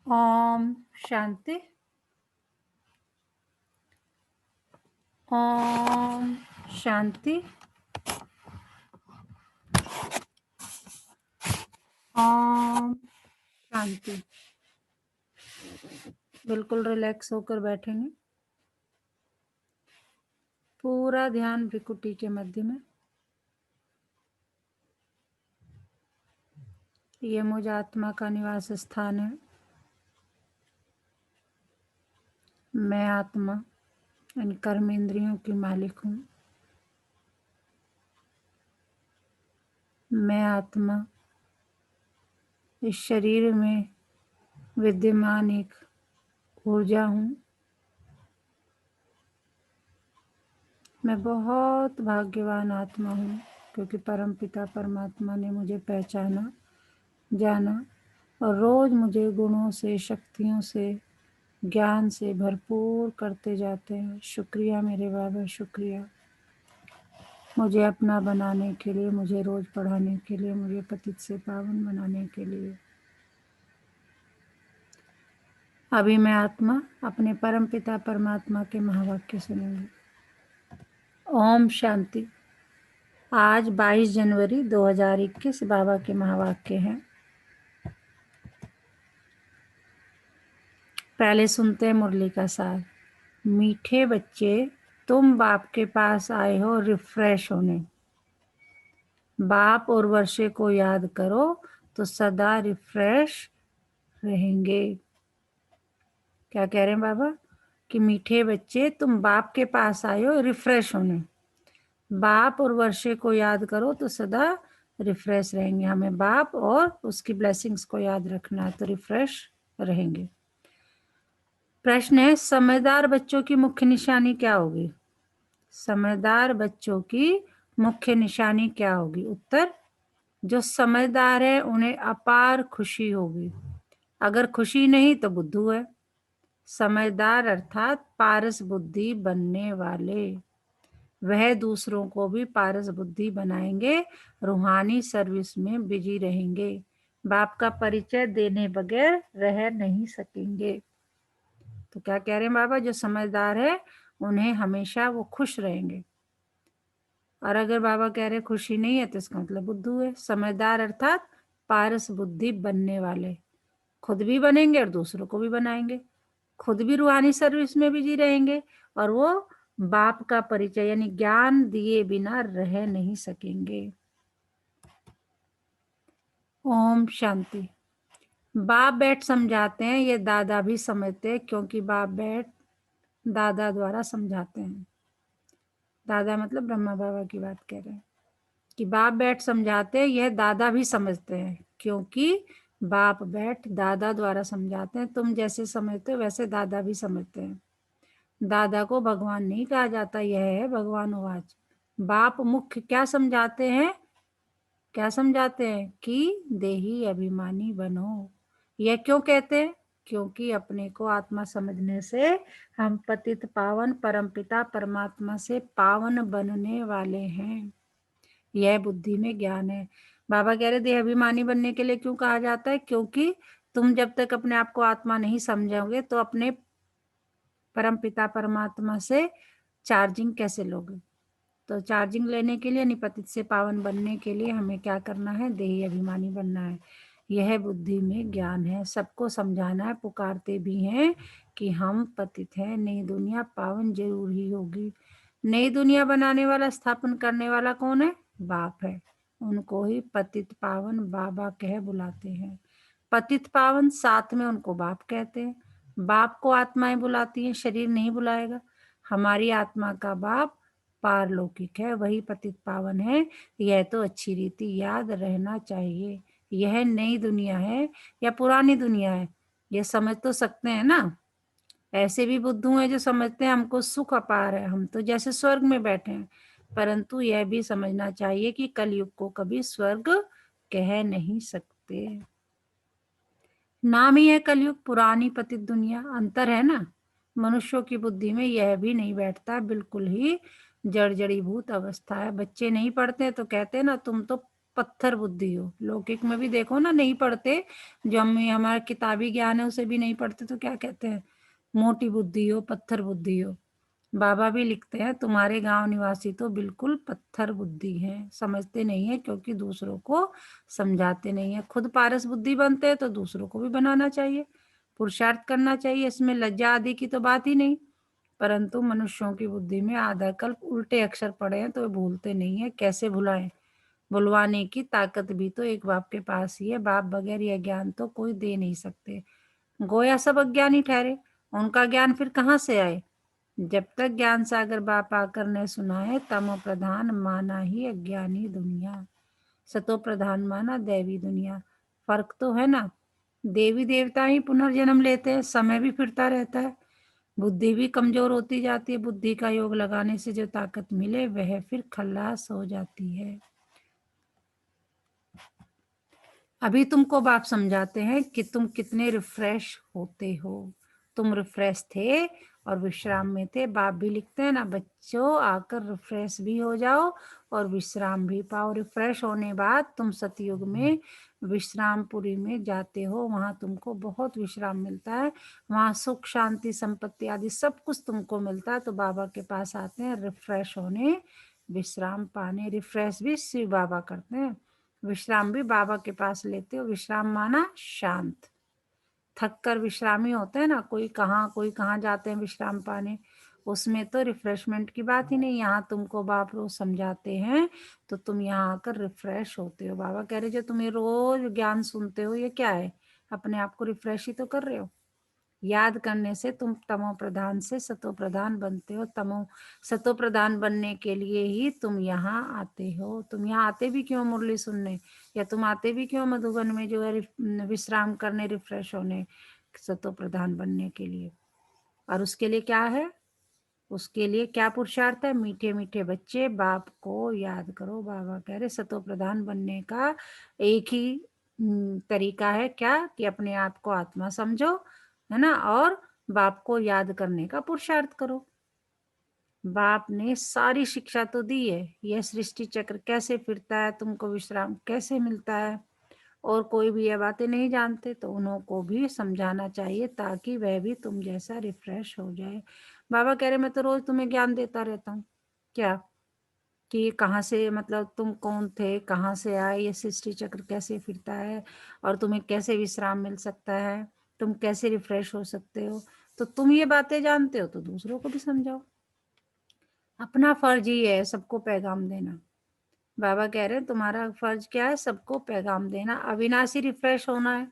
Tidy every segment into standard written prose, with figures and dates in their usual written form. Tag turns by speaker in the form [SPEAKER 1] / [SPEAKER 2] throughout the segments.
[SPEAKER 1] ओम शांति। ओम शांति। ओम शांति। बिल्कुल रिलैक्स होकर बैठेंगे। पूरा ध्यान भ्रिकुटी के मध्य में। ये मुझ आत्मा का निवास स्थान है। मैं आत्मा इन कर्म इंद्रियों की मालिक हूँ। मैं आत्मा इस शरीर में विद्यमान एक ऊर्जा हूँ। मैं बहुत भाग्यवान आत्मा हूँ क्योंकि परमपिता परमात्मा ने मुझे पहचाना, जाना और रोज मुझे गुणों से, शक्तियों से, ज्ञान से भरपूर करते जाते हैं। शुक्रिया मेरे बाबा, शुक्रिया मुझे अपना बनाने के लिए, मुझे रोज पढ़ाने के लिए, मुझे पतित से पावन बनाने के लिए। अभी मैं आत्मा अपने परम पिता परमात्मा के महावाक्य सुनूंगी। ओम शांति। आज 22 जनवरी 2021 बाबा के महावाक्य हैं। पहले सुनते हैं मुरली का सार। मीठे बच्चे, तुम बाप के पास आए हो रिफ्रेश होने। बाप और वर्षे को याद करो तो सदा रिफ्रेश रहेंगे। क्या कह रहे हैं बाबा कि मीठे बच्चे, तुम बाप के पास आए हो रिफ्रेश होने। बाप और वर्षे को याद करो तो सदा रिफ्रेश रहेंगे। हमें बाप और उसकी ब्लेसिंग्स को याद रखना है तो रिफ्रेश रहेंगे। प्रश्न है, समझदार बच्चों की मुख्य निशानी क्या होगी? समझदार बच्चों की मुख्य निशानी क्या होगी? उत्तर, जो समझदार है उन्हें अपार खुशी होगी। अगर खुशी नहीं तो बुद्धू है। समझदार अर्थात पारस बुद्धि बनने वाले, वह दूसरों को भी पारस बुद्धि बनाएंगे, रूहानी सर्विस में बिजी रहेंगे, बाप का परिचय देने बगैर रह नहीं सकेंगे। तो क्या कह रहे हैं बाबा, जो समझदार है उन्हें हमेशा वो खुश रहेंगे। और अगर बाबा कह रहे खुशी नहीं है तो इसका मतलब बुद्धू है। समझदार अर्थात पारस बुद्धि बनने वाले, खुद भी बनेंगे और दूसरों को भी बनाएंगे, खुद भी रूहानी सर्विस में बिजी रहेंगे और वो बाप का परिचय यानी ज्ञान दिए बिना रह नहीं सकेंगे। ओम शांति। बाप बैठ समझाते हैं, ये दादा भी समझते हैं क्योंकि बाप बैठ दादा द्वारा समझाते हैं। दादा मतलब ब्रह्मा बाबा की बात कह रहे हैं कि बाप बैठ समझाते हैं, यह दादा भी समझते हैं क्योंकि बाप बैठ दादा द्वारा समझाते हैं। तुम जैसे समझते हो वैसे दादा भी समझते हैं। दादा को भगवान नहीं कहा जाता, यह है भगवान वाच। बाप मुख्य क्या समझाते हैं? क्या समझाते हैं कि देही अभिमानी बनो। यह क्यों कहते हैं? क्योंकि अपने को आत्मा समझने से हम पतित पावन परमपिता परमात्मा से पावन बनने वाले हैं। यह बुद्धि में ज्ञान है। बाबा कह रहे देह अभिमानी बनने के लिए क्यों कहा जाता है? क्योंकि तुम जब तक अपने आप को आत्मा नहीं समझोगे तो अपने परम पिता परमात्मा से चार्जिंग कैसे लोगे? तो चार्जिंग लेने के लिए, निपतित से पावन बनने के लिए हमें क्या करना है? देही अभिमानी बनना है। यह बुद्धि में ज्ञान है। सबको समझाना है, पुकारते भी हैं कि हम पतित हैं, नई दुनिया पावन जरूर ही होगी। नई दुनिया बनाने वाला, स्थापन करने वाला कौन है? बाप है। उनको ही पतित पावन बाबा कह बुलाते हैं। पतित पावन साथ में उनको बाप कहते हैं। बाप को आत्माएं बुलाती हैं, शरीर नहीं बुलाएगा। हमारी आत्मा का बाप पारलौकिक है, वही पतित पावन है। यह तो अच्छी रीति याद रहना चाहिए। यह नई दुनिया है या पुरानी दुनिया है, ये समझ तो सकते हैं ना। ऐसे भी बुद्धू हैं जो समझते हैं हमको सुख अपार है, हम तो जैसे स्वर्ग में बैठे हैं। परंतु यह भी समझना चाहिए कि कलयुग को कभी स्वर्ग कह नहीं सकते। नाम ही है कलयुग, पुरानी पतित दुनिया। अंतर है ना। मनुष्यों की बुद्धि में यह भी नहीं बैठता, बिल्कुल ही जड़ जड़ीभूत अवस्था है। बच्चे नहीं पढ़ते तो कहते हैं ना तुम तो पत्थर बुद्धि हो। लौकिक में भी देखो ना, नहीं पढ़ते, जो हम हमारा किताबी ज्ञान है उसे भी नहीं पढ़ते तो क्या कहते हैं, मोटी बुद्धि हो, पत्थर बुद्धि हो। बाबा भी लिखते हैं तुम्हारे गांव निवासी तो बिल्कुल पत्थर बुद्धि हैं, समझते नहीं है क्योंकि दूसरों को समझाते नहीं है। खुद पारस बुद्धि बनते हैं तो दूसरों को भी बनाना चाहिए, पुरुषार्थ करना चाहिए, इसमें लज्जा आदि की तो बात ही नहीं। परंतु मनुष्यों की बुद्धि में आधा कल्प उल्टे अक्षर पड़े हैं तो वे भूलते नहीं है, कैसे भुलाएं। भुलवाने की ताकत भी तो एक बाप के पास ही है, बाप बगैर यह ज्ञान तो कोई दे नहीं सकते। गोया सब अज्ञानी ठहरे, उनका ज्ञान फिर कहाँ से आए। जब तक ज्ञान सागर बाप आकर ने सुना है, तमो प्रधान माना ही अज्ञानी दुनिया, सतो प्रधान माना दैवी दुनिया। फर्क तो है ना, देवी देवता ही पुनर्जन्म लेते हैं, समय भी फिरता रहता है, बुद्धि भी कमजोर होती जाती है, बुद्धि का योग लगाने से जो ताकत मिले वह फिर खल्लास हो जाती है। अभी तुमको बाप समझाते हैं कि तुम कितने रिफ्रेश होते हो। तुम रिफ्रेश थे और विश्राम में थे। बाप भी लिखते हैं ना, बच्चों आकर रिफ्रेश भी हो जाओ और विश्राम भी पाओ। रिफ्रेश होने बाद तुम सतयुग में विश्रामपुरी में जाते हो, वहां तुमको बहुत विश्राम मिलता है, वहां सुख शांति संपत्ति आदि सब कुछ तुमको मिलता है। तो बाबा के पास आते हैं रिफ्रेश होने, विश्राम पाने। रिफ्रेश भी शिव बाबा करते हैं, विश्राम भी बाबा के पास लेते हो। विश्राम माना शांत, थक कर विश्रामी होते हैं ना, कोई कहाँ जाते हैं विश्राम पाने, उसमें तो रिफ्रेशमेंट की बात ही नहीं। यहाँ तुमको बाप रोज समझाते हैं तो तुम यहाँ आकर रिफ्रेश होते हो। बाबा कह रहे जो तुम्हें रोज ज्ञान सुनते हो ये क्या है, अपने आप को रिफ्रेश ही तो कर रहे हो। याद करने से तुम तमो प्रधान से सतो प्रधान बनते हो। तमो सतो प्रधान बनने के लिए ही तुम यहाँ आते हो। तुम यहाँ आते भी क्यों मुरली सुनने, या तुम आते भी क्यों मधुबन में जो है विश्राम करने, रिफ्रेश होने, सतो प्रधान बनने के लिए। और उसके लिए क्या है, उसके लिए क्या पुरुषार्थ है, मीठे मीठे बच्चे बाप को याद करो। बाबा कह रहे सतो प्रधान बनने का एक ही तरीका है, क्या, कि अपने आप को आत्मा समझो, है ना, और बाप को याद करने का पुरुषार्थ करो। बाप ने सारी शिक्षा तो दी है, यह सृष्टि चक्र कैसे फिरता है, तुमको विश्राम कैसे मिलता है, और कोई भी ये बातें नहीं जानते तो उन्हों को भी समझाना चाहिए ताकि वह भी तुम जैसा रिफ्रेश हो जाए। बाबा कह रहे मैं तो रोज तुम्हें ज्ञान देता रहता हूँ, क्या, कि ये कहाँ से, मतलब तुम कौन थे, कहाँ से आए, ये सृष्टि चक्र कैसे फिरता है, और तुम्हें कैसे विश्राम मिल सकता है, तुम कैसे रिफ्रेश हो सकते हो। तो तुम ये बातें जानते हो तो दूसरों को भी समझाओ। अपना फर्ज ही है सबको पैगाम देना। बाबा कह रहे हैं तुम्हारा फर्ज क्या है, सबको पैगाम देना। अविनाशी रिफ्रेश होना है,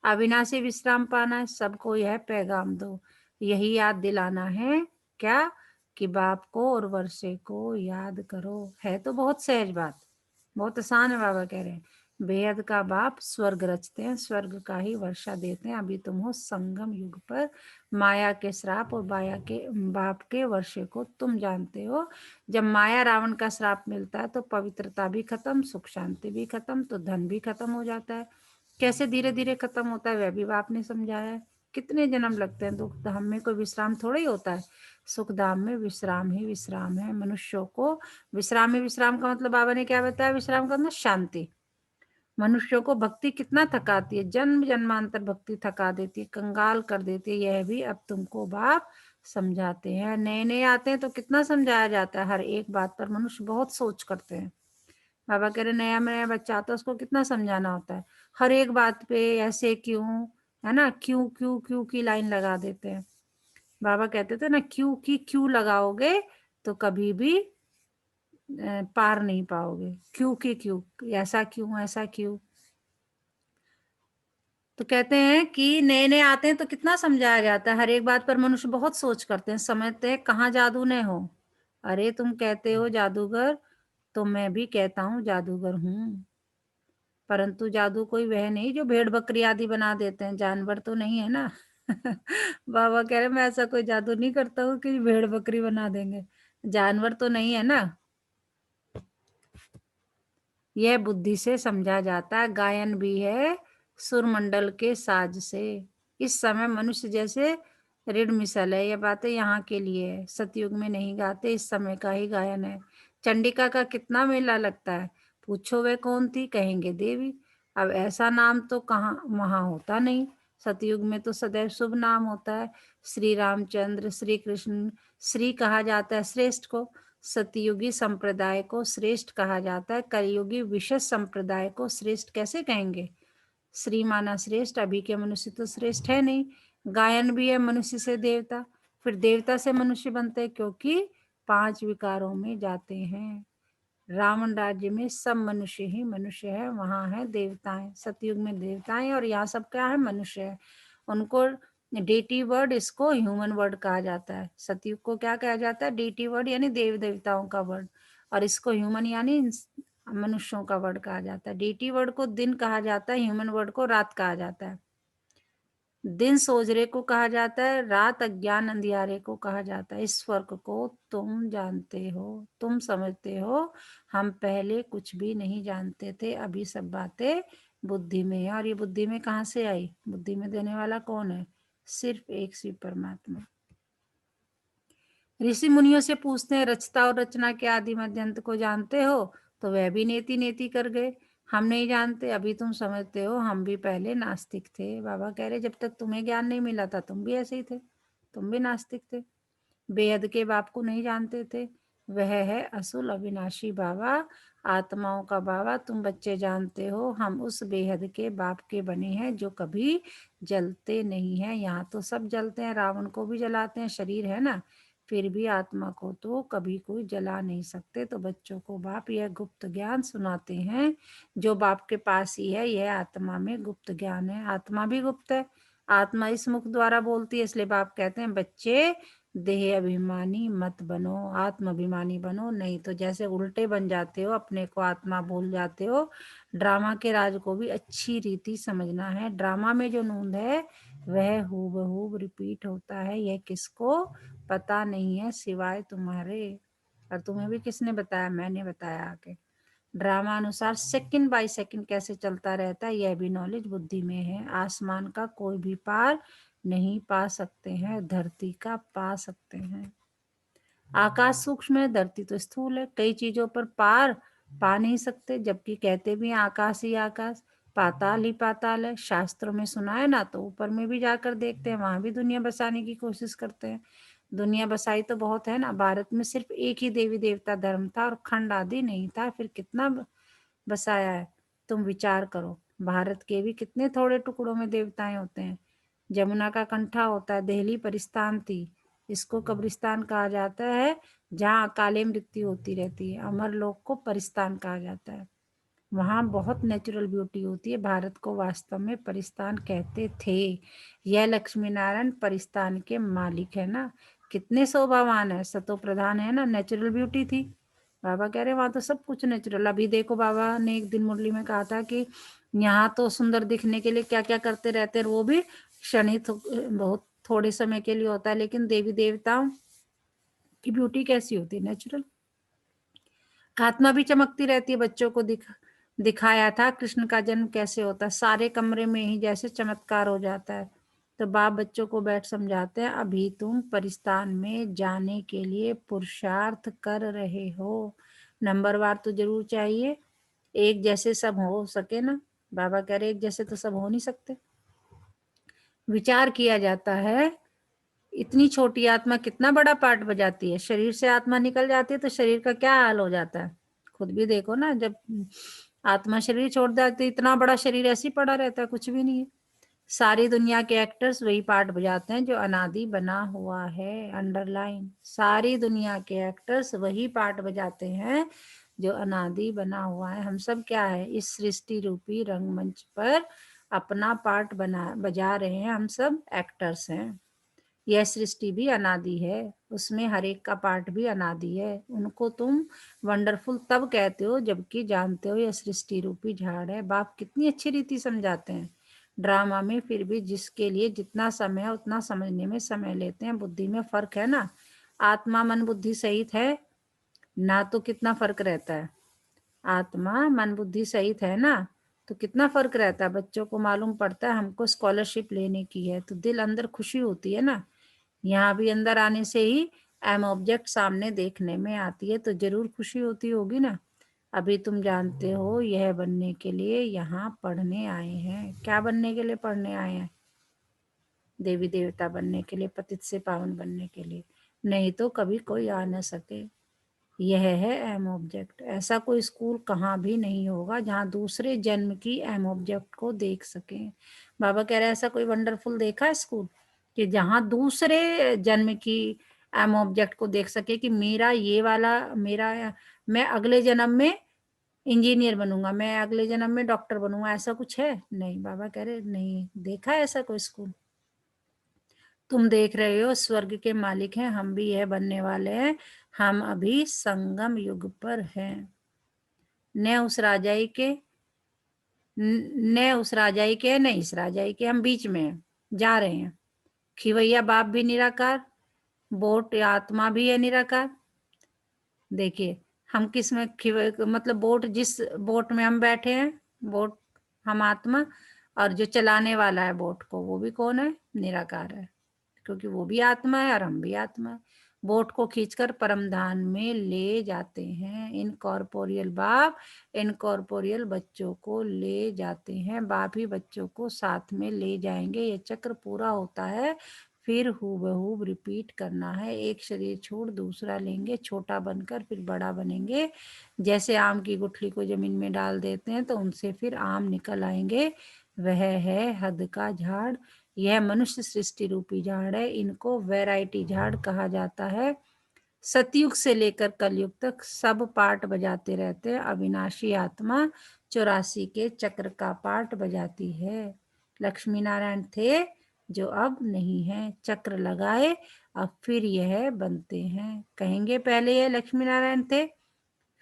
[SPEAKER 1] अविनाशी विश्राम पाना है, सबको यह पैगाम दो। यही याद दिलाना है, क्या, कि बाप को और वर्षे को याद करो। है तो बहुत सहज बात, बहुत आसान है। बाबा कह रहे हैं बेहद का बाप स्वर्ग रचते हैं, स्वर्ग का ही वर्षा देते हैं। अभी तुम हो संगम युग पर, माया के श्राप और बाया के बाप के वर्षे को तुम जानते हो। जब माया रावण का श्राप मिलता है तो पवित्रता भी खत्म, सुख शांति भी खत्म, तो धन भी खत्म हो जाता है। कैसे धीरे धीरे खत्म होता है वह भी बाप ने समझाया है। कितने जन्म लगते हैं, दुख धाम में कोई विश्राम थोड़ा ही होता है, सुख धाम में विश्राम ही विश्राम है। मनुष्यों को विश्राम ही विश्राम का मतलब बाबा ने क्या बताया, विश्राम का मतलब शांति। मनुष्यों को भक्ति कितना थकाती है, जन्म जन्मांतर भक्ति थका देती है, कंगाल कर देती है। यह भी अब तुमको बाप समझाते हैं। नए नए आते हैं तो कितना समझाया जाता है, हर एक बात पर मनुष्य बहुत सोच करते हैं। बाबा कह रहे नया नया बच्चा आता है उसको कितना समझाना होता है, हर एक बात पे ऐसे क्यों, है ना, क्यों क्यों क्यों की लाइन लगा देते हैं। बाबा कहते थे ना, क्यों की क्यों लगाओगे तो कभी भी पार नहीं पाओगे। क्यों की क्यों, ऐसा क्यों, ऐसा क्यों। तो कहते हैं कि नए नए आते हैं तो कितना समझाया जाता है, हर एक बात पर मनुष्य बहुत सोच करते हैं, समझते हैं कहाँ जादू न हो। अरे तुम कहते हो जादूगर, तो मैं भी कहता हूँ जादूगर हूँ, परंतु जादू कोई वह नहीं जो भेड़ बकरी आदि बना देते हैं, जानवर तो नहीं है ना। बाबा कह रहे मैं ऐसा कोई जादू नहीं करता हूँ कि भेड़ बकरी बना देंगे, जानवर तो नहीं है ना। यह बुद्धि से समझा जाता है। गायन भी है सुरमंडल के साज से। इस समय मनुष्य जैसे ऋण मिसल है, यह बातें यहाँ के लिए है, सतयुग में नहीं गाते, इस समय का ही गायन है। चंडिका का कितना मेला लगता है, पूछो वे कौन थी, कहेंगे देवी। अब ऐसा नाम तो कहाँ वहां होता नहीं। सतयुग में तो सदैव शुभ नाम होता है। श्री रामचंद्र, श्री कृष्ण, श्री कहा जाता है श्रेष्ठ को। सतयुगी संप्रदाय को श्रेष्ठ कहा जाता है। कलयुगी विशेष संप्रदाय को श्रेष्ठ कैसे कहेंगे? श्री माना श्रेष्ठ, अभी के मनुष्य तो श्रेष्ठ है नहीं। गायन भी है मनुष्य से देवता, फिर देवता से मनुष्य बनते हैं, क्योंकि 5 विकारों में जाते हैं। रावण राज्य में सब मनुष्य ही मनुष्य है, वहां है देवताएं। सतयुग में देवताएं और यहाँ सब क्या है, मनुष्य है। उनको डेटी वर्ड, इसको ह्यूमन वर्ड कहा जाता है। सतयुग को क्या कहा जाता है? डेटी वर्ड यानी देव देवताओं का वर्ड, और इसको ह्यूमन यानी मनुष्यों का वर्ड कहा जाता है। डेटी वर्ड को दिन कहा जाता है, ह्यूमन वर्ड को रात कहा जाता है। दिन सोजरे को कहा जाता है, रात अज्ञान अंधियारे को कहा जाता है। इस फर्क को तुम जानते हो, तुम समझते हो। हम पहले कुछ भी नहीं जानते थे, अभी सब बातें बुद्धि में है। और ये बुद्धि में कहाँ से आई? बुद्धि में देने वाला कौन है? सिर्फ एक शिव परमात्मा। ऋषि मुनियों से पूछते हैं, रचता और रचना के आदि मध्य अंत को जानते हो? तो वह भी नेति नेति कर गए, हम नहीं जानते। अभी तुम समझते हो, हम भी पहले नास्तिक थे। बाबा कह रहे, जब तक तुम्हें ज्ञान नहीं मिला था तुम भी ऐसे ही थे, तुम भी नास्तिक थे। बेहद के बाप को नहीं जानते थे। वह है असुल अविनाशी बाबा, आत्माओं का बाबा। तुम बच्चे जानते हो, हम उस बेहद के बाप के बने हैं जो कभी जलते नहीं है। यहाँ तो सब जलते हैं, रावण को भी जलाते हैं, शरीर है ना, फिर भी आत्मा को तो कभी कोई जला नहीं सकते। तो बच्चों को बाप यह गुप्त ज्ञान सुनाते हैं, जो बाप के पास ही है। यह आत्मा में गुप्त ज्ञान है। आत्मा भी गुप्त है, आत्मा इस मुख द्वारा बोलती है। इसलिए बाप कहते हैं, बच्चे देह अभिमानी मत बनो, आत्म अभिमानी बनो, नहीं तो जैसे उल्टे बन जाते हो, अपने को आत्मा भूल जाते हो। ड्रामा के राज को भी अच्छी रीति समझना है। ड्रामा में जो नूंद है वह हूबहू रिपीट होता है। यह किसको पता नहीं है सिवाय तुम्हारे। और तुम्हें भी किसने बताया? मैंने बताया आके। ड्रामा अनुसार सेकंड बाय सेकंड कैसे चलता रहता है, यह भी नॉलेज बुद्धि में है। आसमान का कोई भी पार नहीं पा सकते हैं, धरती का पा सकते हैं। आकाश सूक्ष्म है, धरती तो स्थूल है। कई चीजों पर पार पा नहीं सकते, जबकि कहते भी हैं आकाश ही आकाश, पाताल ही पाताल है। शास्त्रों में सुना है ना, तो ऊपर में भी जाकर देखते हैं, वहां भी दुनिया बसाने की कोशिश करते हैं। दुनिया बसाई तो बहुत है ना। भारत में सिर्फ एक ही देवी देवता धर्म था और खंड आदि नहीं था, फिर कितना बसाया है। तुम विचार करो, भारत के भी कितने थोड़े टुकड़ों में देवताएं होते हैं। जमुना का कंठा होता है, देहली परिस्तान थी, इसको कब्रिस्तान कहा जाता है, जहाँ अकाले मृत्यु होती रहती है। अमर लोक को परिस्तान कहा जाता है, वहाँ बहुत नेचुरल ब्यूटी होती है। भारत को वास्तव में परिस्तान कहते थे। यह लक्ष्मी नारायण परिस्तान के मालिक है ना, कितने शोभावान है, सतो प्रधान है ना, नेचुरल ब्यूटी थी। बाबा कह रहे वहां तो सब कुछ नेचुरल। अभी देखो, बाबा ने एक दिन मुरली में कहा था कि यहाँ तो सुंदर दिखने के लिए क्या क्या करते रहते हैं, वो भी क्षणिक बहुत थोड़े समय के लिए होता है। लेकिन देवी देवताओं की ब्यूटी कैसी होती है? नेचुरल। आत्मा भी चमकती रहती है। बच्चों को दिखाया था कृष्ण का जन्म कैसे होता है, सारे कमरे में ही जैसे चमत्कार हो जाता है। तो बाप बच्चों को बैठ समझाते हैं, अभी तुम परिस्तान में जाने के लिए पुरुषार्थ कर रहे हो। नंबरवार तो जरूर चाहिए, एक जैसे सब हो सके ना। बाबा कह रहे एक जैसे तो सब हो नहीं सकते। विचार किया जाता है, इतनी छोटी आत्मा कितना बड़ा पार्ट बजाती है। शरीर से आत्मा निकल जाती है तो शरीर का क्या हाल हो जाता है, खुद भी देखो ना। जब आत्मा शरीर छोड़ जाती है, इतना बड़ा शरीर ऐसे ही पड़ा रहता है, कुछ भी नहीं है। सारी दुनिया के एक्टर्स वही पार्ट बजाते हैं जो अनादि बना हुआ है। अंडरलाइन, सारी दुनिया के एक्टर्स वही पार्ट बजाते हैं जो अनादि बना हुआ है। हम सब क्या है, इस सृष्टि रूपी रंगमंच पर अपना पार्ट बजा रहे हैं। हम सब एक्टर्स हैं। यह सृष्टि भी अनादि है, उसमें हर एक का पार्ट भी अनादि है। उनको तुम वंडरफुल तब कहते हो जबकि जानते हो यह सृष्टि रूपी झाड़ है। बाप कितनी अच्छी रीति समझाते हैं ड्रामा में। फिर भी जिसके लिए जितना समय है उतना समझने में समय लेते हैं। बुद्धि में फर्क है ना, आत्मा मन बुद्धि सहित है ना, तो कितना फर्क रहता है। आत्मा मन बुद्धि सहित है ना, तो कितना फर्क रहता है। बच्चों को मालूम पड़ता है हमको स्कॉलरशिप लेने की है, तो दिल अंदर खुशी होती है ना। यहाँ भी अंदर आने से ही एम ऑब्जेक्ट सामने देखने में आती है, तो जरूर खुशी होती होगी ना। अभी तुम जानते हो यह बनने के लिए यहाँ पढ़ने आए हैं। क्या बनने के लिए पढ़ने आए हैं? देवी देवता बनने के लिए, पतित से पावन बनने के लिए, नहीं तो कभी कोई आ न सके। यह है एम ऑब्जेक्ट। ऐसा कोई स्कूल कहाँ भी नहीं होगा जहाँ दूसरे जन्म की एम ऑब्जेक्ट को देख सके। बाबा कह रहे हैं ऐसा कोई वंडरफुल देखा है स्कूल कि जहाँ दूसरे जन्म की एम ऑब्जेक्ट को देख सके कि मेरा ये वाला, मेरा, मैं अगले जन्म में इंजीनियर बनूंगा, मैं अगले जन्म में डॉक्टर बनूंगा, ऐसा कुछ है? नहीं। बाबा कह रहे नहीं देखा है ऐसा कोई स्कूल। तुम देख रहे हो स्वर्ग के मालिक हैं, हम भी यह बनने वाले हैं। हम अभी संगम युग पर हैं। न उस राजाई के, न उस राजाई के, न इस राजाई के, हम बीच में हैं, जा रहे हैं। खिवैया बाप भी निराकार, बोट आत्मा भी है निराकार। देखिए हम किस में मतलब बोट, जिस बोट में हम बैठे हैं, बोट हम आत्मा, और जो चलाने वाला है बोट को वो भी कौन है? निराकार है, क्योंकि वो भी आत्मा है और हम भी आत्मा है। बोट को खींचकर परमधाम में ले जाते हैं। इनकॉर्पोरियल बाप इनकॉर्पोरियल बच्चों को ले जाते हैं, बाप ही बच्चों को साथ में ले जाएंगे। ये चक्र पूरा होता है, फिर हूबहू रिपीट करना है। एक शरीर छोड़ दूसरा लेंगे, छोटा बनकर फिर बड़ा बनेंगे। जैसे आम की गुठली को जमीन में डाल देते हैं तो उनसे फिर आम निकल आएंगे। वह है हद का झाड़। यह मनुष्य सृष्टि रूपी झाड़ है। इनको वैरायटी झाड़ कहा जाता है। सतयुग से लेकर कलयुग तक सब पार्ट बजाते रहते हैं। अविनाशी आत्मा 84 के चक्र का पार्ट बजाती है। लक्ष्मी नारायण थे जो अब नहीं है, चक्र लगाए अब फिर यह बनते हैं। कहेंगे पहले यह लक्ष्मी नारायण थे,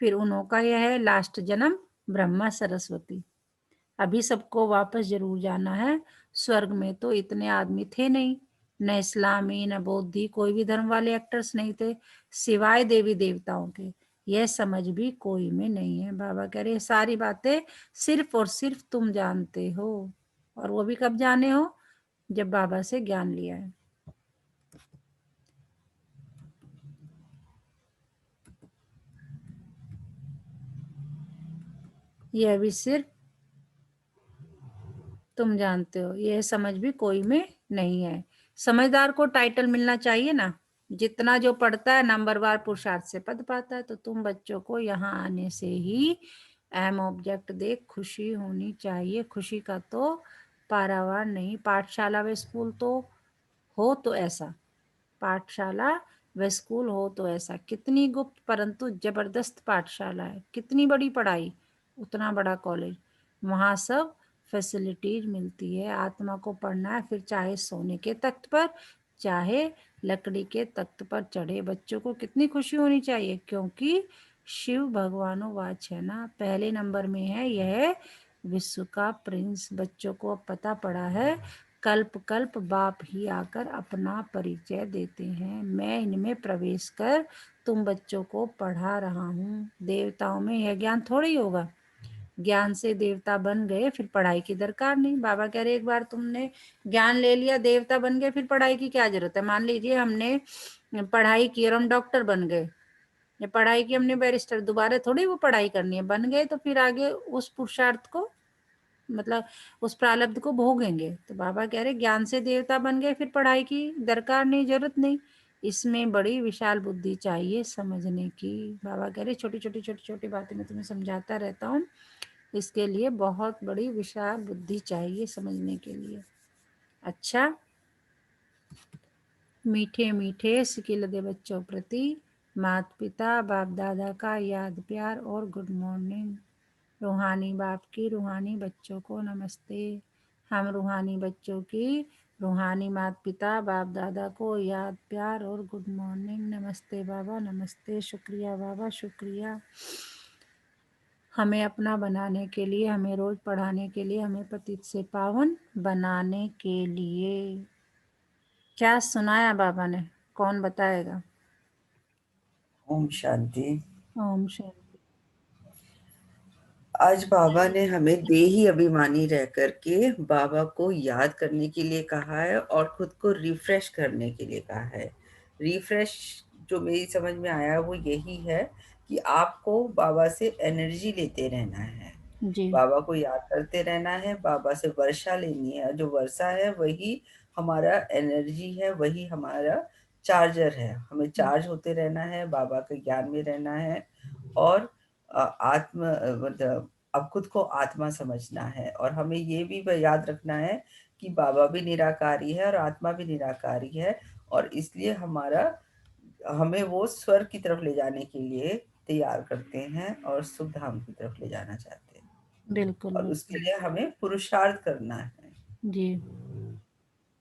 [SPEAKER 1] फिर उन्हों का यह है लास्ट जन्म ब्रह्मा सरस्वती। अभी सबको वापस जरूर जाना है। स्वर्ग में तो इतने आदमी थे नहीं, न इस्लामी न बौद्धि, कोई भी धर्म वाले एक्टर्स नहीं थे सिवाय देवी देवताओं के। यह समझ भी कोई में नहीं है। बाबा कह रहे सारी बातें सिर्फ और सिर्फ तुम जानते हो, और वो भी कब जाने हो? जब बाबा से ज्ञान लिया है। यह भी सिर्फ तुम जानते हो, यह समझ भी कोई में नहीं है। समझदार को टाइटल मिलना चाहिए ना, जितना जो पढ़ता है नंबरवार पुरुषार्थ से पद पाता है। तो तुम बच्चों को यहाँ आने से ही एम ऑब्जेक्ट देख खुशी होनी चाहिए। खुशी का तो पारावार नहीं। पाठशाला व स्कूल तो हो तो ऐसा, पाठशाला व स्कूल हो तो ऐसा, कितनी गुप्त परंतु जबरदस्त पाठशाला है। कितनी बड़ी पढ़ाई, उतना बड़ा कॉलेज, वहाँ सब फैसिलिटीज मिलती है। आत्मा को पढ़ना है, फिर चाहे सोने के तख्त पर चाहे लकड़ी के तख्त पर चढ़े। बच्चों को कितनी खुशी होनी चाहिए, क्योंकि शिव भगवानोवाच है ना, पहले नंबर में है यह विश्व का प्रिंस। बच्चों को अब पता पड़ा है, कल्प कल्प बाप ही आकर अपना परिचय देते हैं। मैं इनमें प्रवेश कर तुम बच्चों को पढ़ा रहा हूँ। देवताओं में यह ज्ञान थोड़ी होगा, ज्ञान से देवता बन गए फिर पढ़ाई की दरकार नहीं। बाबा कह रहे एक बार तुमने ज्ञान ले लिया, देवता बन गए, फिर पढ़ाई की क्या जरूरत है? मान लीजिए हमने पढ़ाई की और हम डॉक्टर बन गए, या पढ़ाई की हमने बैरिस्टर, दोबारा थोड़ी वो पढ़ाई करनी है। बन गए तो फिर आगे उस पुरुषार्थ को, मतलब उस प्रारब्ध को भोगेंगे। तो बाबा कह रहे ज्ञान से देवता बन गए, फिर पढ़ाई की दरकार नहीं, जरूरत नहीं। इसमें बड़ी विशाल बुद्धि चाहिए समझने की। बाबा कह रहे छोटी छोटी छोटी छोटी बातें मैं तुम्हें समझाता रहता हूँ, इसके लिए बहुत बड़ी विशाल बुद्धि चाहिए समझने के लिए। अच्छा, मीठे मीठे सिकिल दे बच्चों प्रति माता पिता बाप दादा का याद प्यार और गुड मॉर्निंग। रूहानी बाप की रूहानी बच्चों को नमस्ते। हम रूहानी बच्चों की रूहानी माता पिता बाप दादा को याद प्यार और गुड मॉर्निंग। नमस्ते बाबा, नमस्ते, शुक्रिया बाबा, शुक्रिया हमें अपना बनाने के लिए, हमें रोज पढ़ाने के लिए, हमें पतित से पावन बनाने के लिए। क्या सुनाया बाबा ने? कौन बताएगा?
[SPEAKER 2] ओम शांति।
[SPEAKER 1] ओम शांति।
[SPEAKER 2] आज बाबा ने हमें देही अभिमानी रह करके बाबा को याद करने के लिए कहा है और खुद को रिफ्रेश करने के लिए कहा है। रिफ्रेश जो मेरी समझ में आया वो यही है कि आपको बाबा से एनर्जी लेते रहना है,
[SPEAKER 1] जी,
[SPEAKER 2] बाबा को याद करते रहना है, बाबा से वर्षा लेनी है। जो वर्षा है वही हमारा एनर्जी है, वही हमारा चार्जर है। हमें चार्ज होते रहना है, बाबा के ज्ञान में रहना है और मतलब अब खुद को आत्मा समझना है। और हमें ये भी याद रखना है कि बाबा भी निराकारी है और आत्मा भी निराकारी है, और इसलिए हमें वो स्वर्ग की तरफ ले जाने के लिए तैयार करते हैं और सुख धाम की तरफ ले जाना चाहते हैं।
[SPEAKER 1] बिल्कुल,
[SPEAKER 2] और उसके
[SPEAKER 1] बिल्कुल।
[SPEAKER 2] लिए हमें पुरुषार्थ करना है।
[SPEAKER 1] जी,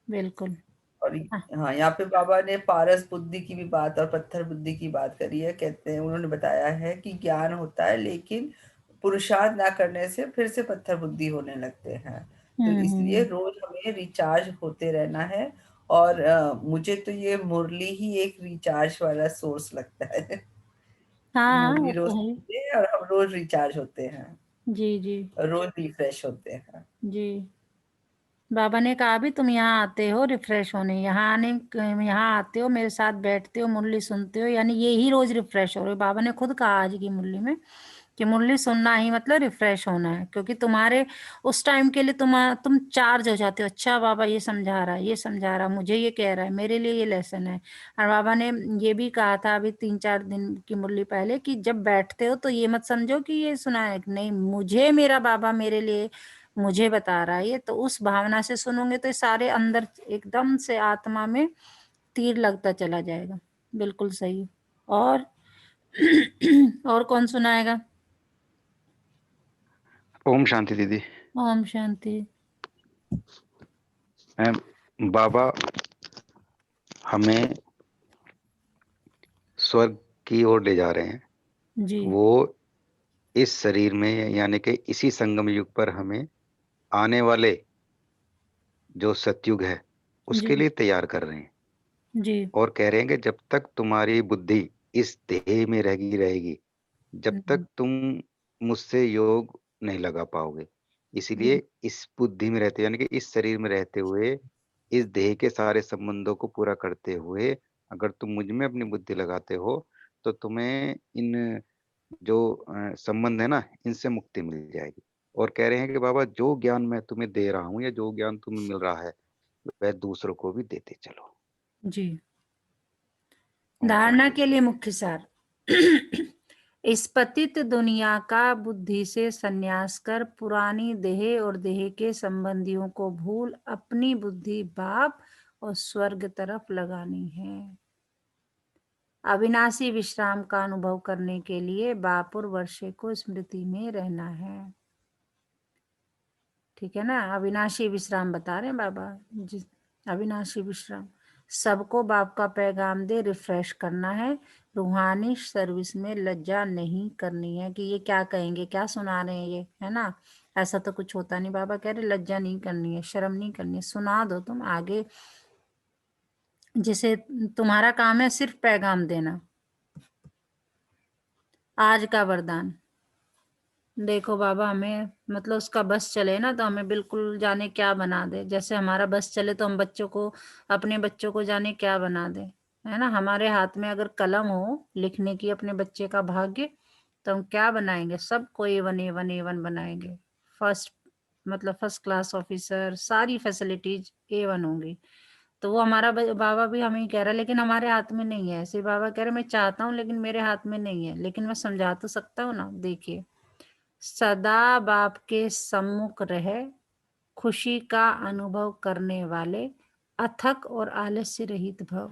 [SPEAKER 1] बिल्कुल।
[SPEAKER 2] और
[SPEAKER 1] हाँ,
[SPEAKER 2] हाँ, यहाँ पे बाबा ने पारस बुद्धि की भी बात और पत्थर बुद्धि की बात करी है। कहते हैं, उन्होंने बताया है कि ज्ञान होता है, लेकिन पुरुषार्थ ना करने से फिर से पत्थर बुद्धि होने लगते हैं। तो
[SPEAKER 1] हुँ,
[SPEAKER 2] इसलिए
[SPEAKER 1] हुँ।
[SPEAKER 2] रोज हमें रिचार्ज होते रहना है। और मुझे तो ये मुरली ही एक रिचार्ज वाला सोर्स लगता है।
[SPEAKER 1] हाँ, हाँ,
[SPEAKER 2] मुरली
[SPEAKER 1] वो
[SPEAKER 2] रोज
[SPEAKER 1] तो है ही।
[SPEAKER 2] सुनते हैं और हम रोज रिचार्ज होते हैं,
[SPEAKER 1] जी, जी,
[SPEAKER 2] रोज रिफ्रेश होते हैं।
[SPEAKER 1] जी। बाबा ने कहा भी तुम यहाँ आते हो रिफ्रेश होने, यहाँ आते हो मेरे साथ बैठते हो मुरली सुनते हो, यानी ये ही रोज रिफ्रेश हो रहे हो। बाबा ने खुद कहा आज की मुरली में कि मुरली सुनना ही मतलब रिफ्रेश होना है, क्योंकि तुम्हारे उस टाइम के लिए तुम चार्ज हो जाते हो। अच्छा बाबा ये समझा रहा है, ये समझा रहा है, मुझे ये कह रहा है, मेरे लिए ये लेसन है। और बाबा ने ये भी कहा था अभी 3-4 दिन की मुरली पहले कि जब बैठते हो तो ये मत समझो कि ये सुना है, नहीं मुझे मेरा बाबा मेरे लिए मुझे बता रहा है ये, तो उस भावना से सुनोगे तो ये सारे अंदर एकदम से आत्मा में तीर लगता चला जाएगा। बिल्कुल सही। और और कौन सुनाएगा?
[SPEAKER 3] ओम शांति दीदी।
[SPEAKER 1] ओम शांति।
[SPEAKER 3] बाबा हमें स्वर्ग की ओर ले जा रहे हैं।
[SPEAKER 1] जी,
[SPEAKER 3] वो इस शरीर में यानी कि इसी संगम युग पर हमें आने वाले जो सतयुग है उसके
[SPEAKER 1] जी,
[SPEAKER 3] लिए तैयार कर रहे हैं।
[SPEAKER 1] जी,
[SPEAKER 3] और कह रहे हैं कि जब तक तुम्हारी बुद्धि इस देह में रहेगी, जब
[SPEAKER 1] हुँ,
[SPEAKER 3] तक तुम मुझसे योग नहीं लगा पाओगे।
[SPEAKER 1] जी,
[SPEAKER 3] इसीलिए इस बुद्धि में रहते यानी कि इस शरीर में रहते हुए इस देह के सारे संबंधों को पूरा करते हुए अगर तुम मुझ में अपनी बुद्धि लगाते हो तो तुम्हें इन जो संबंध है ना इनसे मुक्ति मिल जाएगी। और कह रहे हैं कि बाबा जो ज्ञान मैं तुम्हें दे रहा हूँ या जो ज्ञान तुम्हें मिल रहा है वह दूसरों को भी देते चलो।
[SPEAKER 1] जी।
[SPEAKER 3] ओम
[SPEAKER 1] धारणा
[SPEAKER 3] शांति
[SPEAKER 1] के लिए
[SPEAKER 3] दीदी।
[SPEAKER 1] मुख्य सार। इस पतित दुनिया का बुद्धि से संन्यास कर पुरानी देह और देह के संबंधियों को भूल अपनी बुद्धि बाप और स्वर्ग तरफ लगानी है। अविनाशी विश्राम का अनुभव करने के लिए बाप और वर्षे को स्मृति में रहना है। ठीक है ना? अविनाशी विश्राम बता रहे हैं बाबा जी। अविनाशी विश्राम सबको बाप का पैगाम दे रिफ्रेश करना है। रूहानी सर्विस में लज्जा नहीं करनी है कि ये क्या कहेंगे, क्या सुना रहे हैं ये, है ना? ऐसा तो कुछ होता नहीं। बाबा कह रहे लज्जा नहीं करनी है, शर्म नहीं करनी है, सुना दो तुम आगे। जैसे तुम्हारा काम है सिर्फ पैगाम देना। आज का वरदान देखो बाबा, हमें मतलब उसका बस चले ना तो हमें बिल्कुल जाने क्या बना दे। जैसे हमारा बस चले तो हम अपने बच्चों को जाने क्या बना दे, है ना? हमारे हाथ में अगर कलम हो लिखने की अपने बच्चे का भाग्य, तो हम क्या बनाएंगे? सबको A1 A1 A1 बनाएंगे। फर्स्ट मतलब फर्स्ट क्लास ऑफिसर, सारी फैसिलिटीज A1 होंगी। तो वो हमारा बाबा भी हमें ही कह रहा है, लेकिन हमारे हाथ में नहीं है। ऐसे बाबा कह रहे मैं चाहता हूँ लेकिन मेरे हाथ में नहीं है, लेकिन मैं समझा तो सकता हूँ ना। देखिए, सदा बाप के सम्मुख रहे खुशी का अनुभव करने वाले अथक और आलस्य रहित भव।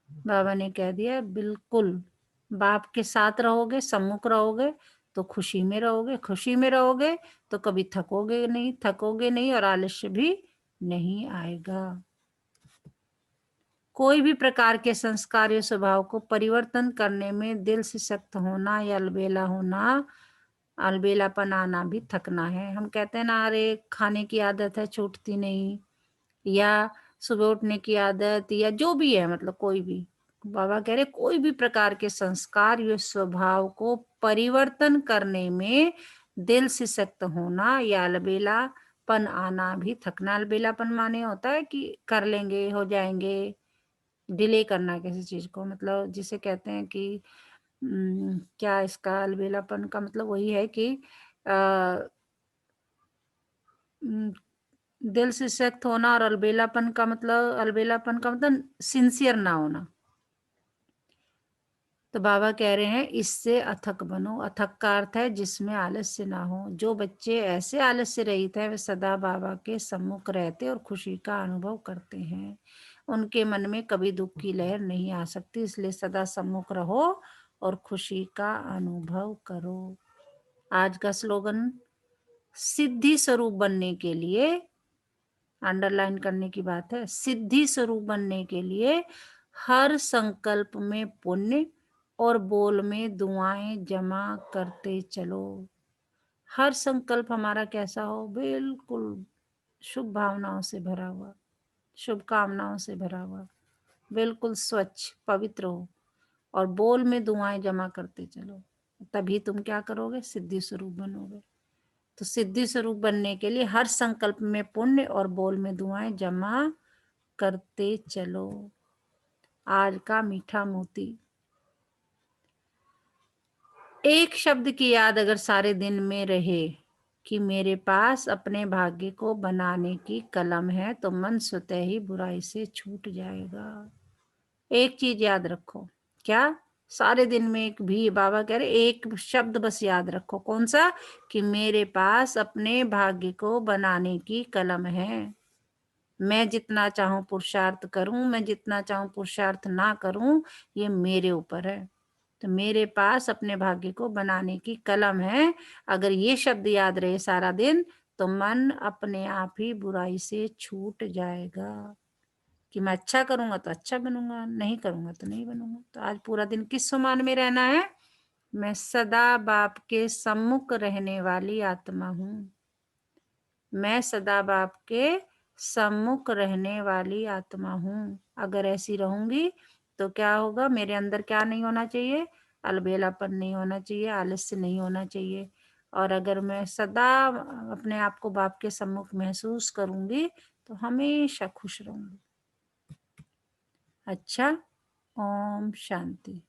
[SPEAKER 1] बाबा ने कह दिया बिल्कुल बाप के साथ रहोगे, सम्मुख रहोगे तो खुशी में रहोगे, खुशी में रहोगे तो कभी थकोगे नहीं और आलस्य भी नहीं आएगा। कोई भी प्रकार के संस्कार या स्वभाव को परिवर्तन करने में दिल से सख्त होना या अलबेलापन आना भी थकना है। हम कहते हैं ना, अरे खाने की आदत है छूटती नहीं, या सुबह उठने की आदत, या जो भी है मतलब कोई भी। बाबा कह रहे कोई भी प्रकार के संस्कार या स्वभाव को परिवर्तन करने में दिल से सख्त होना या अलबेलापन आना भी थकना। अलबेलापन माने होता है कि कर लेंगे, हो जाएंगे, डिले करना किसी चीज को, मतलब जिसे कहते हैं कि क्या इसका अलबेलापन का मतलब वही है कि दिल से सख्त होना, और अलबेलापन का मतलब सिंसियर ना होना। तो बाबा कह रहे हैं इससे अथक बनो। अथक का अर्थ है जिसमें आलस्य ना हो। जो बच्चे ऐसे आलस्य रहित है वे सदा बाबा के सम्मुख रहते और खुशी का अनुभव करते हैं। उनके मन में कभी दुख की लहर नहीं आ सकती, इसलिए सदा सम्मुख रहो और खुशी का अनुभव करो। आज का स्लोगन, सिद्धि स्वरूप बनने के लिए, अंडरलाइन करने की बात है, सिद्धि स्वरूप बनने के लिए हर संकल्प में पुण्य और बोल में दुआएं जमा करते चलो। हर संकल्प हमारा कैसा हो? बिल्कुल शुभ भावनाओं से भरा हुआ, शुभकामनाओं से भरा हुआ, बिल्कुल स्वच्छ पवित्र हो, और बोल में दुआएं जमा करते चलो। तभी तुम क्या करोगे? सिद्धि स्वरूप बनोगे। तो सिद्धि स्वरूप बनने के लिए हर संकल्प में पुण्य और बोल में दुआएं जमा करते चलो। आज का मीठा मोती, एक शब्द की याद अगर सारे दिन में रहे कि मेरे पास अपने भाग्य को बनाने की कलम है, तो मन स्वतः ही बुराई से छूट जाएगा। एक चीज याद रखो, क्या? सारे दिन में एक भी, बाबा कह रहे एक शब्द बस याद रखो। कौन सा? कि मेरे पास अपने भाग्य को बनाने की कलम है। मैं जितना चाहूं पुरुषार्थ करूं, मैं जितना चाहूं पुरुषार्थ ना करूं, ये मेरे ऊपर है। तो मेरे पास अपने भाग्य को बनाने की कलम है। अगर ये शब्द याद रहे सारा दिन, तो मन अपने आप ही बुराई से छूट जाएगा। कि मैं अच्छा करूंगा तो अच्छा बनूंगा, नहीं करूंगा तो नहीं बनूंगा। तो आज पूरा दिन किस समान में रहना है? मैं सदा बाप के सम्मुख रहने वाली आत्मा हूं। मैं सदा बाप के सम्मुख रहने वाली आत्मा हूं। अगर ऐसी रहूंगी तो क्या होगा? मेरे अंदर क्या नहीं होना चाहिए? अलबेलापन नहीं होना चाहिए, आलस्य नहीं होना चाहिए। और अगर मैं सदा अपने आप को बाप के सम्मुख महसूस करूंगी तो हमेशा खुश रहूंगी। अच्छा, ओम शांति।